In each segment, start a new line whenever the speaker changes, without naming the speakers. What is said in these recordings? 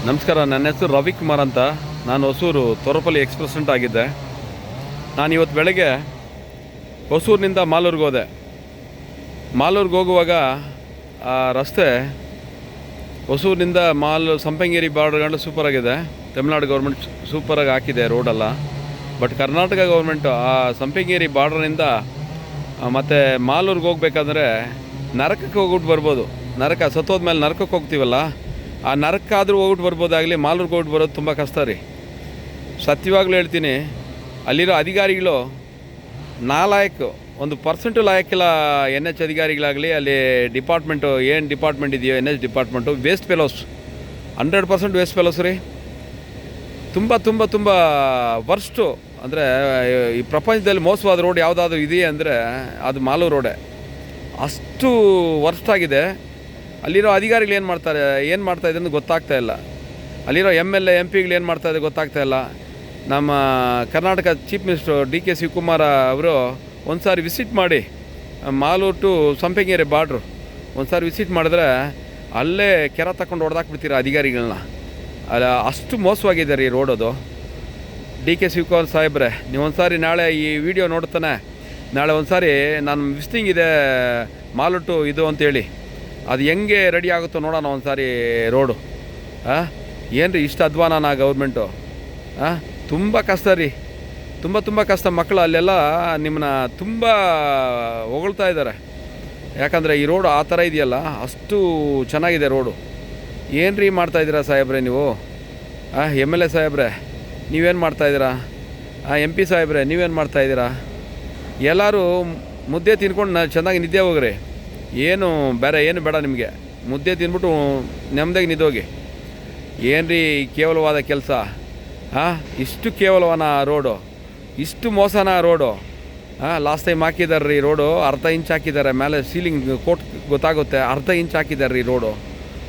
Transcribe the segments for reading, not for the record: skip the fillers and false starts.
ನಮಸ್ಕಾರ. ನನ್ನ ಹೆಸರು ರವಿಕುಮಾರ್ ಅಂತ. ನಾನು ಹೊಸೂರು ತೊರಪಲ್ಲಿ ಎಕ್ಸ್‌ಪ್ರೆಸಿಡೆಂಟ್ ಆಗಿದ್ದೆ. ನಾನು ಇವತ್ತು ಬೆಳಗ್ಗೆ ಹೊಸೂರಿನಿಂದ ಮಾಲೂರಿಗೆ ಹೋದೆ. ಮಾಲೂರಿಗೆ ಹೋಗುವಾಗ ಆ ರಸ್ತೆ ಹೊಸೂರಿನಿಂದ ಸಂಪಂಗೇರಿ ಬಾರ್ಡರ್ ಸೂಪರಾಗಿದೆ. ತಮಿಳ್ನಾಡು ಗೌರ್ಮೆಂಟ್ ಸೂಪರಾಗಿ ಹಾಕಿದೆ ರೋಡೆಲ್ಲ. ಬಟ್ ಕರ್ನಾಟಕ ಗೌರ್ಮೆಂಟು ಆ ಸಂಪಂಗೇರಿ ಬಾರ್ಡ್ರಿಂದ ಮತ್ತು ಮಾಲೂರಿಗೆ ಹೋಗ್ಬೇಕಂದ್ರೆ ನರಕಕ್ಕೆ ಹೋಗ್ಬಿಟ್ಟು ಬರ್ಬೋದು. ನರಕ ಸತ್ತೋದ್ಮೇಲೆ ನರಕಕ್ಕೆ ಹೋಗ್ತೀವಲ್ಲ, ಆ ನರಕ್ಕಾದರೂ ಹೋಗ್ಬಿಟ್ಟು ಬರ್ಬೋದಾಗಲಿ, ಮಾಲೂರಿಗೆ ಹೋಗ್ಬಿಟ್ಟು ಬರೋದು ತುಂಬ ಕಷ್ಟ ರೀ. ಸತ್ಯವಾಗ್ಲೂ ಹೇಳ್ತೀನಿ, ಅಲ್ಲಿರೋ ಅಧಿಕಾರಿಗಳು ನಾಲಾಯಕ್, 1% ಲಾಯಕ್ಕಿಲ್ಲ. NH ಅಧಿಕಾರಿಗಳಾಗಲಿ, ಅಲ್ಲಿ ಡಿಪಾರ್ಟ್ಮೆಂಟು ಏನು ಡಿಪಾರ್ಟ್ಮೆಂಟ್ ಇದೆಯೋ NH department, waste fellows, 100% waste fellows ರೀ. ತುಂಬ ತುಂಬ ತುಂಬ ವರ್ಸ್ಟು. ಅಂದರೆ ಈ ಪ್ರಪಂಚದಲ್ಲಿ ಮೋಸವಾದ ರೋಡ್ ಯಾವುದಾದ್ರೂ ಇದೆಯೇ ಅಂದರೆ ಅದು ಮಾಲೂರು ರೋಡೇ. ಅಷ್ಟು ವರ್ಸ್ಟ್ ಆಗಿದೆ. ಅಲ್ಲಿರೋ ಅಧಿಕಾರಿಗಳು ಏನು ಮಾಡ್ತಾಯಿದೆ ಅಂತ ಗೊತ್ತಾಗ್ತಾ ಇಲ್ಲ. ಅಲ್ಲಿರೋ MLA MP ಏನು ಮಾಡ್ತಾಯಿದೆ ಗೊತ್ತಾಗ್ತಾ ಇಲ್ಲ. ನಮ್ಮ Karnataka chief minister DK Shivakumar ಅವರು ಒಂದು ಸಾರಿ ವಿಸಿಟ್ ಮಾಡಿ, ಮಾಲೂರು ಟು ಸಂಪಂಗೇರಿ ಬಾರ್ಡ್ರು ಒಂದು ಸಾರಿ ವಿಸಿಟ್ ಮಾಡಿದ್ರೆ ಅಲ್ಲೇ ಕೆರ ತಗೊಂಡು ಹೊಡೆದಾಕ್ಬಿಡ್ತೀರ ಅಧಿಕಾರಿಗಳನ್ನ. ಅಷ್ಟು ಮೋಸವಾಗಿದೆ ರೀ ರೋಡದು. DK ಶಿವಕುಮಾರ್ ಸಾಹೇಬ್ರೆ, ನೀವು ಒಂದು ಸಾರಿ ನಾಳೆ ಈ ವಿಡಿಯೋ ನೋಡ್ತಾನೆ, ನಾಳೆ ಒಂದು ಸಾರಿ ನಾನು ವಿಸಿಟಿಂಗ್ ಇದೆ ಮಾಲೂರು ಟು ಇದು ಅಂತೇಳಿ, ಅದು ಹೆಂಗೆ ರೆಡಿ ಆಗುತ್ತೋ ನೋಡೋಣ ಒಂದು ಸಾರಿ ರೋಡು. ಏನು ರೀ ಇಷ್ಟು ಅಧ್ವಾನನಾ ಗೌರ್ಮೆಂಟು? ತುಂಬ ಕಷ್ಟ ರೀ, ತುಂಬ ಕಷ್ಟ. ಮಕ್ಕಳು ಅಲ್ಲೆಲ್ಲ ನಿಮ್ಮನ್ನ ತುಂಬ ಹೊಗಳ್ತಾ ಇದ್ದಾರೆ. ಯಾಕಂದರೆ ಈ ರೋಡು ಆ ಥರ ಇದೆಯಲ್ಲ, ಅಷ್ಟು ಚೆನ್ನಾಗಿದೆ ರೋಡು. ಏನು ರೀ ಮಾಡ್ತಾಯಿದ್ದೀರಾ ಸಾಹೇಬ್ರೆ ನೀವು? MLA ಸಾಹೇಬ್ರೆ ನೀವೇನು ಮಾಡ್ತಾಯಿದ್ದೀರಾ? MP ಸಾಹೇಬ್ರೆ ನೀವೇನು ಮಾಡ್ತಾಯಿದ್ದೀರಾ? ಎಲ್ಲರೂ ಮುದ್ದೆ ತಿನ್ಕೊಂಡು ಚೆನ್ನಾಗಿ ನಿದ್ದೆ ಹೋಗ್ರಿ. ಏನು ಬೇರೆ ಏನು ಬೇಡ ನಿಮಗೆ. ಮುದ್ದೆ ತಿಂದ್ಬಿಟ್ಟು ನೆಮ್ಮದಿಗೆ ನಿದ್ದೋಗಿ. ಏನು ರೀ ಕೇವಲವಾದ ಕೆಲಸ? ಇಷ್ಟು ಕೇವಲವನ ರೋಡು, ಇಷ್ಟು ಮೋಸನ ರೋಡು. ಲಾಸ್ಟ್ ಟೈಮ್ ಹಾಕಿದ್ದಾರೆ ರೀ ರೋಡು, ಅರ್ಧ ಇಂಚ್ ಹಾಕಿದ್ದಾರೆ. ಮೇಲೆ ಸೀಲಿಂಗ್ ಕೋಟ್ ಗೊತ್ತಾಗುತ್ತೆ, ಅರ್ಧ ಇಂಚ್ ಹಾಕಿದ್ದಾರೆ ರೀ ರೋಡು.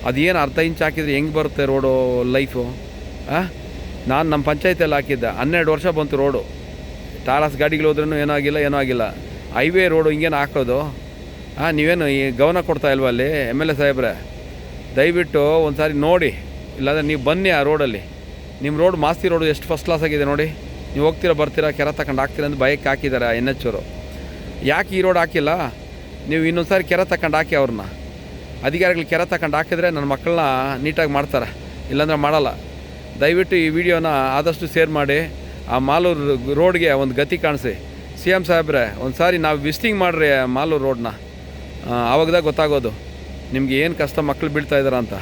ಅದೇನು ಅರ್ಧ ಇಂಚ್ ಹಾಕಿದರೆ ಹೆಂಗೆ ಬರುತ್ತೆ ರೋಡು ಲೈಫು? ನಾನು ನಮ್ಮ ಪಂಚಾಯತಿಯಲ್ಲಿ ಹಾಕಿದ್ದೆ, 12 ವರ್ಷ ಬಂತು ರೋಡು. ಟಾರಾಸ್ ಗಾಡಿಗಳು ಹೋದ್ರೂ ಏನೂ ಆಗಿಲ್ಲ. ಹೈವೇ ರೋಡು ಹಿಂಗೇನು ಹಾಕೋದು? ನೀವೇನು ಈ ಗಮನ ಕೊಡ್ತಾ ಇಲ್ವ ಅಲ್ಲಿ MLA ಸಾಹೇಬ್ರೆ? ದಯವಿಟ್ಟು ಒಂದು ಸಾರಿ ನೋಡಿ, ಇಲ್ಲಾಂದರೆ ನೀವು ಬನ್ನಿ ಆ ರೋಡಲ್ಲಿ. ನಿಮ್ಮ ರೋಡ್ ಮಾಸ್ತಿ ರೋಡು ಎಷ್ಟು ಫಸ್ಟ್ ಕ್ಲಾಸ್ ಆಗಿದೆ ನೋಡಿ. ನೀವು ಹೋಗ್ತೀರಾ ಬರ್ತೀರಾ, ಕೆರ ತಗೊಂಡು ಹಾಕ್ತೀರ ಅಂತ ಬೈಕ್ ಹಾಕಿದ್ದಾರೆ NH ಅವರು. ಯಾಕೆ ಈ ರೋಡ್ ಹಾಕಿಲ್ಲ? ನೀವು ಇನ್ನೊಂದು ಸಾರಿ ಕೆರ ತಗೊಂಡು ಹಾಕಿ ಅವ್ರನ್ನ. ಅಧಿಕಾರಿಗಳು ಕೆರ ತಗೊಂಡು ಹಾಕಿದ್ರೆ ನನ್ನ ಮಕ್ಕಳನ್ನ ನೀಟಾಗಿ ಮಾಡ್ತಾರೆ, ಇಲ್ಲಾಂದ್ರೆ ಮಾಡಲ್ಲ. ದಯವಿಟ್ಟು ಈ ವಿಡಿಯೋನ ಆದಷ್ಟು ಶೇರ್ ಮಾಡಿ, ಆ ಮಾಲೂರು ರೋಡ್ಗೆ ಒಂದು ಗತಿ ಕಾಣಿಸಿ. CM ಸಾಹೇಬ್ರೆ ಒಂದು ಸಾರಿ ನಾವು ವಿಸಿಟಿಂಗ್ ಮಾಡಿರಿ ಮಾಲೂರು ರೋಡ್ನ, ಆವಾಗದಾಗ ಗೊತ್ತಾಗೋದು ನಿಮ್ಗೆ ಏನು ಕಷ್ಟ ಮಕ್ಕಳು ಬೀಳ್ತಾಯಿದ್ದಾರೆ ಅಂತ.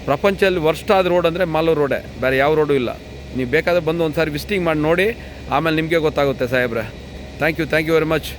ಪ್ರಪಂಚದಲ್ಲಿ ವರ್ಸ್ಟ್ ಆದ ರೋಡ್ ಅಂದರೆ ಮಾಲೂರು ರೋಡೇ, ಬೇರೆ ಯಾವ ರೋಡು ಇಲ್ಲ. ನೀವು ಬೇಕಾದರೆ ಬಂದು ಒಂದು ಸಾರಿ ವಿಸಿಟಿಂಗ್ ಮಾಡಿ ನೋಡಿ, ಆಮೇಲೆ ನಿಮಗೆ ಗೊತ್ತಾಗುತ್ತೆ ಸಾಹೇಬ್ರೆ. Thank you very much.